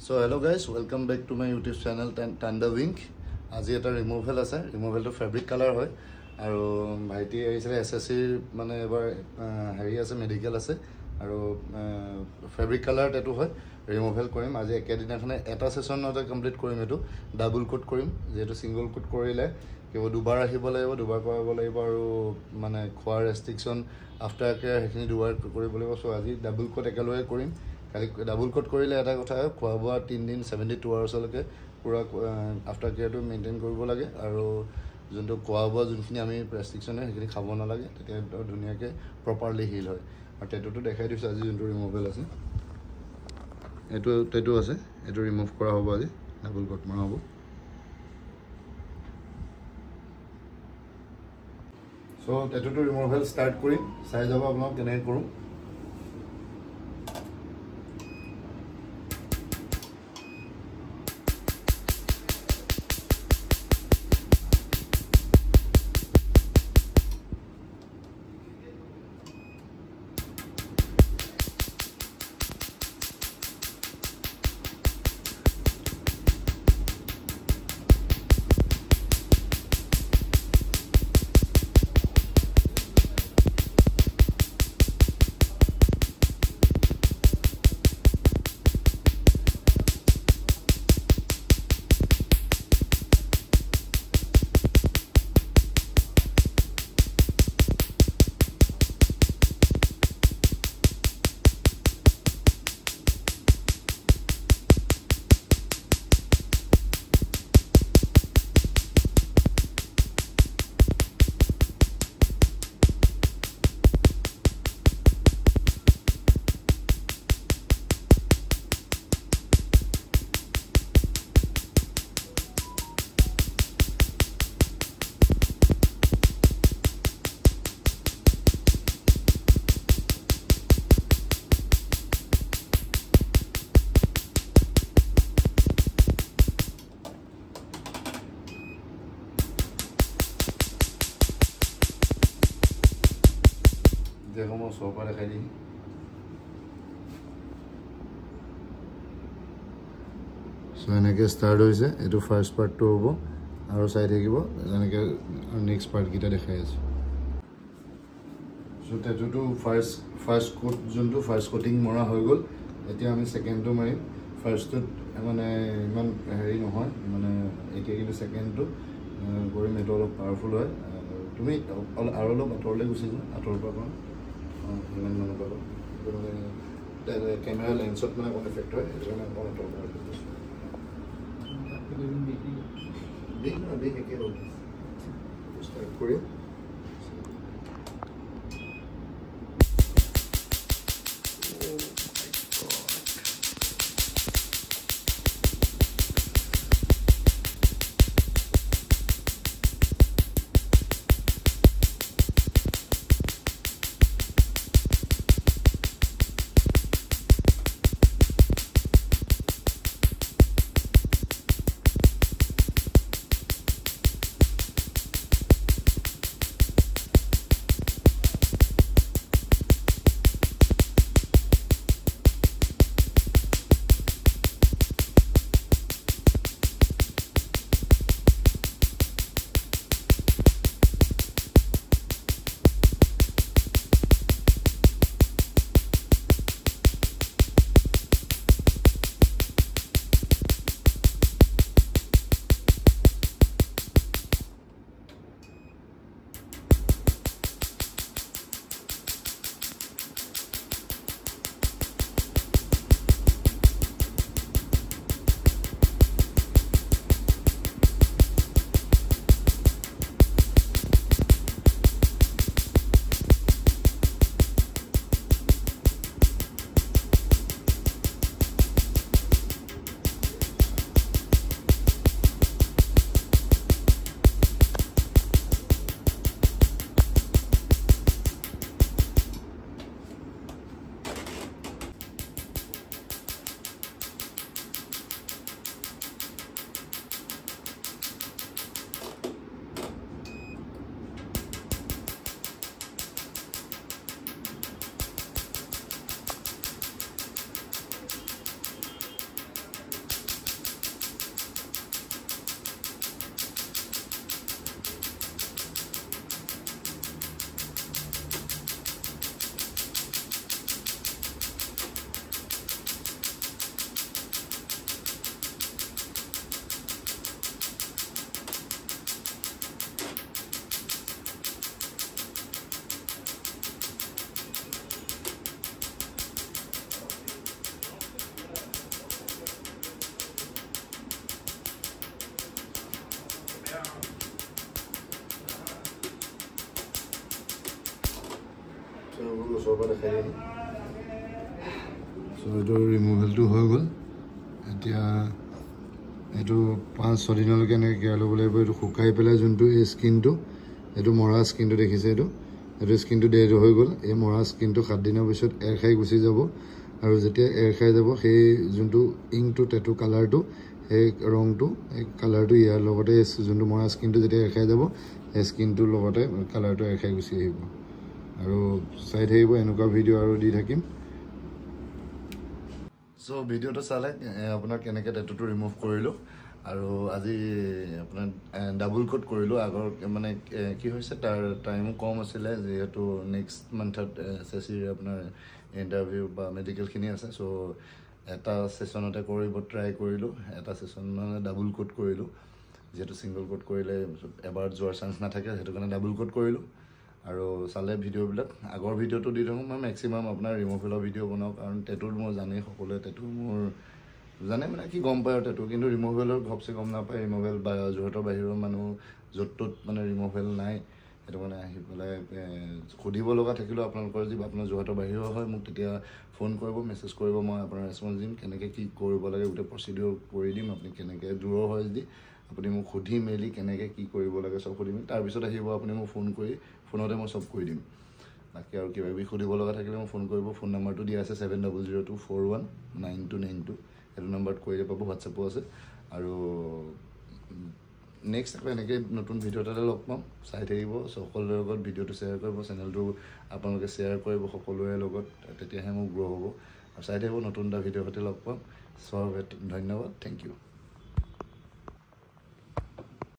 So hello guys, welcome back to my YouTube channel Tanda Wink. আজি এটা removal আছে, ৰিমুভেলটো fabric colour হয় আৰু ভাইটি আহিছিলে এসএসসি মানে এবাৰ হেৰি আছে মেডিকেল আছে আৰু ফেব্ৰিক কালাৰ টেটু হয় ৰিমুভেল কৰিম আজি একেদিনাখনে এটা সেশনতে কমপ্লিট কৰিম এটো ডাবল কোট কৰিম যেটো সিঙ্গল কোট কৰিলে কেৱল দুবাৰ আহিব লাগিব দুবাৰ কৰাব লাগিব আৰু মানে খোৱাৰ ৰেস্ট্ৰিকশন আফটাৰ কেয়াৰ হেখিনি দুবাৰ কৰিব লাগিব সো আজি ডাবল কোট একেলগে কৰিম খালি ডাবল কোট কৰিলে এটা কথা খোৱা বোৱা 3 দিন 72 আৱাৰ্ছলৈকে পুৰা আফটাৰ কেয়াৰটো মেইনটেইন কৰিব লাগে আৰু যোনটো কোৱা বোৱা যোনখিনি আমি ৰেস্ট্ৰিকশনে হেখিনি খাব না লাগে তেতিয়া ধুনিয়াকে প্ৰপাৰলি হিল হয় আৰু টেটুটো দেখাই দিছো আজি যোনটো ৰিমুভেল আছে এটো টেটু আছে এটো ৰিমুভ কৰা হ'ব আজি ডাবল কোট মাৰা হ'ব সো টেটুটো ৰিমুভেল স্টাৰ্ট কৰিম চাই যাব আপোনাক কেনে কৰো देखो मैं सोफा दिखाई दी सो এনেকে স্টার্ট হইছে এটো ফার্স্ট পার্ট তো হবো আর সাইড থাকিব এনেকে নেক্সট পার্ট কিটা দেখাই আছে সো টেটুটো ফার্স্ট কোট যোনটো ফার্স্ট কোটিং মৰা হৈ গল এতিয়া আমি সেকেন্ডটো মাৰিম ফাৰ্স্টটো মানে ইমান হেৰি নহয় মানে এতিয়া কিন্তু সেকেন্ডটো কৰি মেটো অলপ পাওয়াৰফুল হয় তুমি আৰু অলপ আতৰলে গুছি যোৱা আতৰ পৰা ইমান মানে পাবো মানে ক্যামেরা লেন্সত মানে কোন এফেক্ট হয় এটা মানে কোন টপ করে দেখি কি হবে স্টার্ট করি ওচৰৰ পৰা দেখাই দিম চ' এইটো ৰিমুভেলটো হৈ গ'ল এতিয়া এইটো 5-6 দিনলৈকে এনেকৈ কেয়াৰ ল'ব লাগিব এইটো শুকাই পেলাই যোনটো এই স্কিনটো এইটো মৰা স্কিনটো দেখিছে এইটো স্কিনটো ডেড হৈ গ'ল এই মৰা স্কিনটো 7 দিনৰ পিছত এৰ খাই গুচি যাব আৰু যেতিয়া এৰ খাই যাব সেই যোনটো ইংকটো টেটু কালাৰটো সেই ৰংটো এই কালাৰটো ইয়াৰ লগতে যোনটো মৰা স্কিনটো যেতিয়া এৰ খাই যাব সেই স্কিনটোৰ লগতে কালাৰটো এৰ খাই গুচি আহিব আৰু চাই থাকিব এনেকুৱা ভিডিঅ' আৰু দি থাকিম চ' ভিডিঅ'টো চালে আপোনাৰ কেনেকৈ টেটুটো ৰিমুভ কৰিলোঁ আৰু আজি আপোনাৰ ডাবল কোট কৰিলোঁ আগৰ মানে কি হৈছে তাৰ টাইমো কম আছিলে যিহেতু নেক্সট মান্থত SSCৰ আপোনাৰ ইণ্টাৰভিউ বা মেডিকেলখিনি আছে চ' এটা ছেশ্যনতে কৰিব ট্ৰাই কৰিলোঁ এটা ছেশ্যন মানে ডাবল কোট কৰিলোঁ যিহেতু ছিংগল কোট কৰিলে এবাৰ যোৱাৰ চান্স নাথাকে সেইটো কাৰণে ডাবল কোট কৰিলোঁ আৰু চালে ভিডিঅ'বিলাক আগৰ ভিডিঅ'টো দি থাকোঁ মই মেক্সিমাম আপোনাৰ ৰিমুভেলৰ ভিডিঅ' বনাওঁ কাৰণ টেটুৰ মই জানেই সকলোৱে টেটু মোৰ জানে মানে কি গম পায় আৰু টেটু কিন্তু ৰিমুভেলৰ ঘপচে গম নাপায় ৰিমুভেল বা যোৰহাটৰ বাহিৰৰ মানুহ য'ত ত'ত মানে ৰিমুভেল নাই সেইটো কাৰণে আহি পেলাই সুধিব লগা থাকিলেও আপোনালোকৰ যদি আপোনাৰ যোৰহাটৰ বাহিৰৰ হয় মোক তেতিয়া ফোন কৰিব মেছেজ কৰিব মই আপোনাৰ ৰেছপঞ্চ দিম কেনেকৈ কি কৰিব লাগে গোটেই প্ৰচিডিঅ'ৰ কৰি দিম আপুনি কেনেকৈ দূৰৰ হয় যদি আপুনি মোক সুধি মেলি কেনেকৈ কি কৰিব লাগে চব সুধি মেলি তাৰপিছত আহিব আপুনি মোক ফোন কৰি ফোনতে মই চব কৈ দিম বাকী আৰু কিবা কিবি সুধিব লগা থাকিলে মোক ফোন কৰিব ফোন নাম্বাৰটো দিয়া আছে 7002419292 সেইটো নাম্বাৰত কৰিলে পাব হোৱাটছএপো আছে আৰু নেক্সট আকৌ এনেকৈ নতুন ভিডিঅ' এটাতে লগ পাম চাই থাকিব সকলোৰে লগত ভিডিঅ'টো শ্বেয়াৰ কৰিব চেনেলটো আপোনালোকে শ্বেয়াৰ কৰিব সকলোৰে লগত তেতিয়াহে মোক গ্ৰ' হ'ব আৰু চাই থাকিব নতুন এটা ভিডিঅ'ৰ সৈতে লগ পাম চব ধন্যবাদ থেংক ইউ